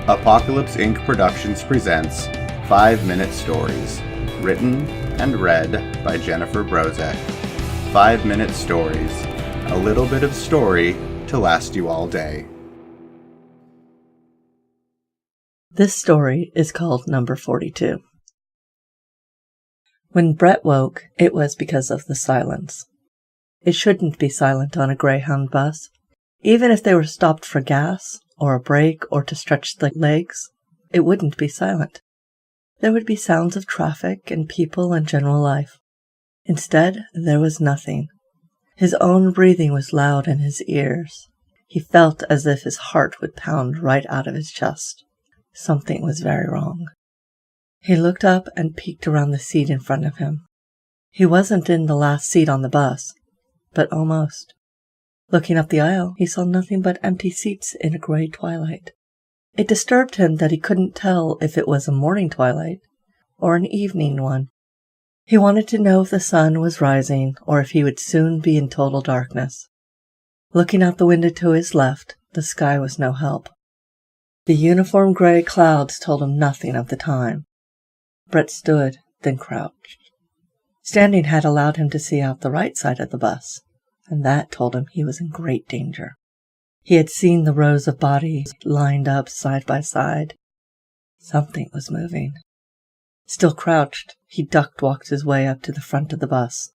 Apocalypse Inc. Productions presents 5-Minute Stories, written and read by Jennifer Brozek. 5-Minute Stories, a little bit of story to last you all day. This story is called Number 42. When Brett woke, it was because of the silence. It shouldn't be silent on a Greyhound bus. Even if they were stopped for gas, or a break, or to stretch the legs, it wouldn't be silent. There would be sounds of traffic and people and general life. Instead, there was nothing. His own breathing was loud in his ears. He felt as if his heart would pound right out of his chest. Something was very wrong. He looked up and peeked around the seat in front of him. He wasn't in the last seat on the bus, but almost. Looking up the aisle, he saw nothing but empty seats in a gray twilight. It disturbed him that he couldn't tell if it was a morning twilight or an evening one. He wanted to know if the sun was rising or if he would soon be in total darkness. Looking out the window to his left, the sky was no help. The uniform gray clouds told him nothing of the time. Brett stood, then crouched. Standing had allowed him to see out the right side of the bus, and that told him he was in great danger. He had seen the rows of bodies lined up side by side. Something was moving. Still crouched, he duck-walked his way up to the front of the bus.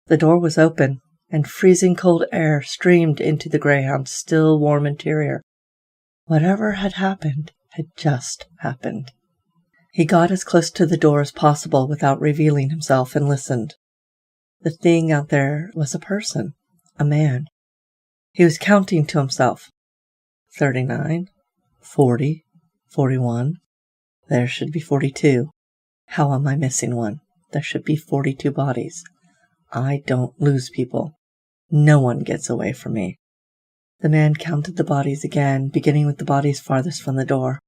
The door was open, and freezing cold air streamed into the Greyhound's still warm interior. Whatever had happened had just happened. He got as close to the door as possible without revealing himself and listened. The thing out there was a person, a man. He was counting to himself. 39, 40, 41. There should be 42. How am I missing one? There should be 42 bodies. I don't lose people. No one gets away from me. The man counted the bodies again, beginning with the bodies farthest from the door.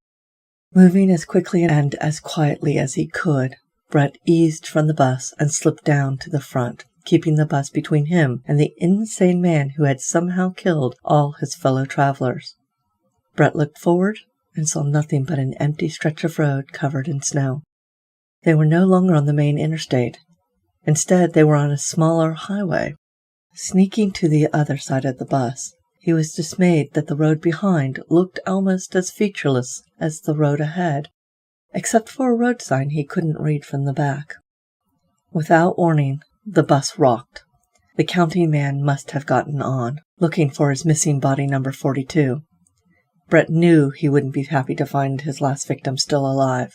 Moving as quickly and as quietly as he could, Brett eased from the bus and slipped down to the front, keeping the bus between him and the insane man who had somehow killed all his fellow travelers. Brett looked forward and saw nothing but an empty stretch of road covered in snow. They were no longer on the main interstate. Instead, they were on a smaller highway. Sneaking to the other side of the bus, he was dismayed that the road behind looked almost as featureless as the road ahead, except for a road sign he couldn't read from the back. Without warning, the bus rocked. The counting man must have gotten on, looking for his missing body number 42. Brett knew he wouldn't be happy to find his last victim still alive.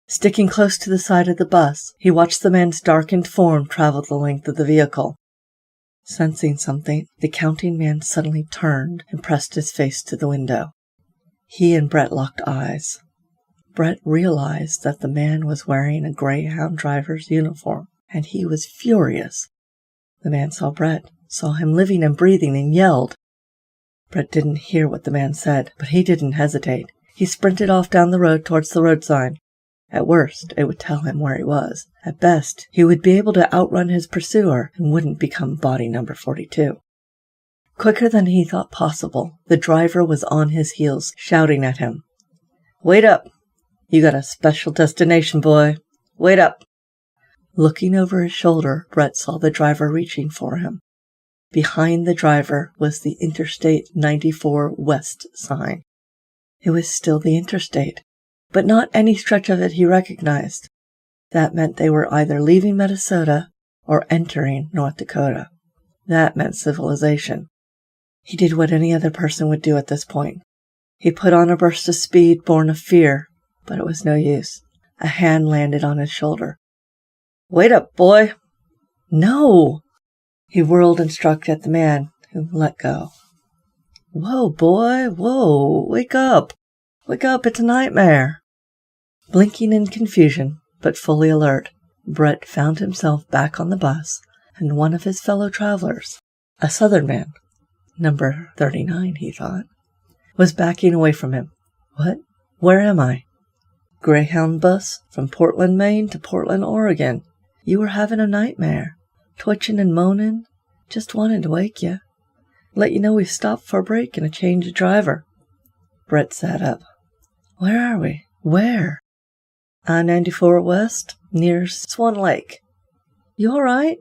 Sticking close to the side of the bus, he watched the man's darkened form travel the length of the vehicle. Sensing something, the counting man suddenly turned and pressed his face to the window. He and Brett locked eyes. Brett realized that the man was wearing a Greyhound driver's uniform, and he was furious. The man saw Brett, saw him living and breathing, and yelled. Brett didn't hear what the man said, but he didn't hesitate. He sprinted off down the road towards the road sign. At worst, it would tell him where he was. At best, he would be able to outrun his pursuer and wouldn't become body number 42. Quicker than he thought possible, the driver was on his heels, shouting at him. "Wait up! You got a special destination, boy. Wait up!" Looking over his shoulder, Brett saw the driver reaching for him. Behind the driver was the Interstate 94 West sign. It was still the interstate, but not any stretch of it he recognized. That meant they were either leaving Minnesota or entering North Dakota. That meant civilization. He did what any other person would do at this point. He put on a burst of speed born of fear, but it was no use. A hand landed on his shoulder. "Wait up, boy!" "No!" He whirled and struck at the man, who let go. "Whoa, boy! Whoa! Wake up! Wake up! It's a nightmare!" Blinking in confusion, but fully alert, Brett found himself back on the bus, and one of his fellow travelers, a Southern man, number 39, he thought, was backing away from him. "What? Where am I?" "Greyhound bus from Portland, Maine to Portland, Oregon. You were having a nightmare, twitching and moaning. Just wanted to wake you. Let you know we've stopped for a break and a change of driver." Brett sat up. Where are we? Where? I-94 West, near Swan Lake. You all right?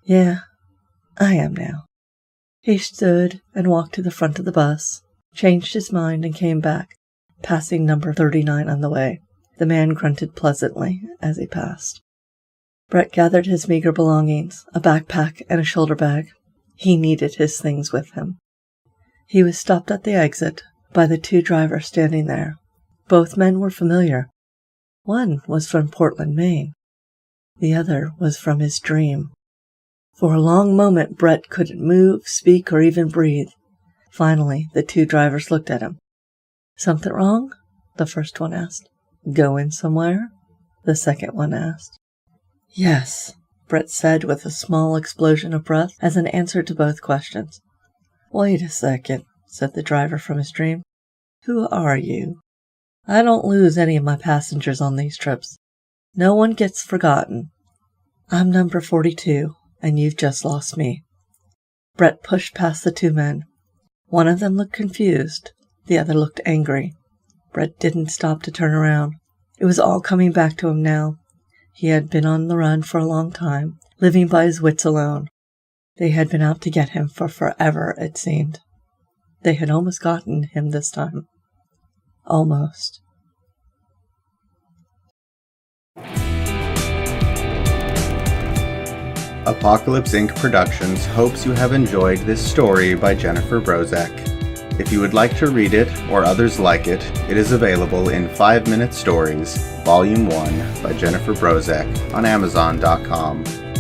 Yeah, I am now. He stood and walked to the front of the bus, changed his mind, and came back, passing number 39 on the way. The man grunted pleasantly as he passed. Brett gathered his meager belongings, a backpack and a shoulder bag. He needed his things with him. He was stopped at the exit by the two drivers standing there. Both men were familiar. One was from Portland, Maine. The other was from his dream. For a long moment, Brett couldn't move, speak, or even breathe. Finally, the two drivers looked at him. Something wrong? The first one asked. Going somewhere? The second one asked. Yes, Brett said with a small explosion of breath as an answer to both questions. Wait a second, said the driver from his dream. Who are you? I don't lose any of my passengers on these trips. No one gets forgotten. I'm number 42, and you've just lost me. Brett pushed past the two men. One of them looked confused. The other looked angry. Brett didn't stop to turn around. It was all coming back to him now. He had been on the run for a long time, living by his wits alone. They had been out to get him for forever, it seemed. They had almost gotten him this time. Almost. Apocalypse Inc. Productions hopes you have enjoyed this story by Jennifer Brozek. If you would like to read it, or others like it, it is available in 5 Minute Stories, Volume 1 by Jennifer Brozek on Amazon.com.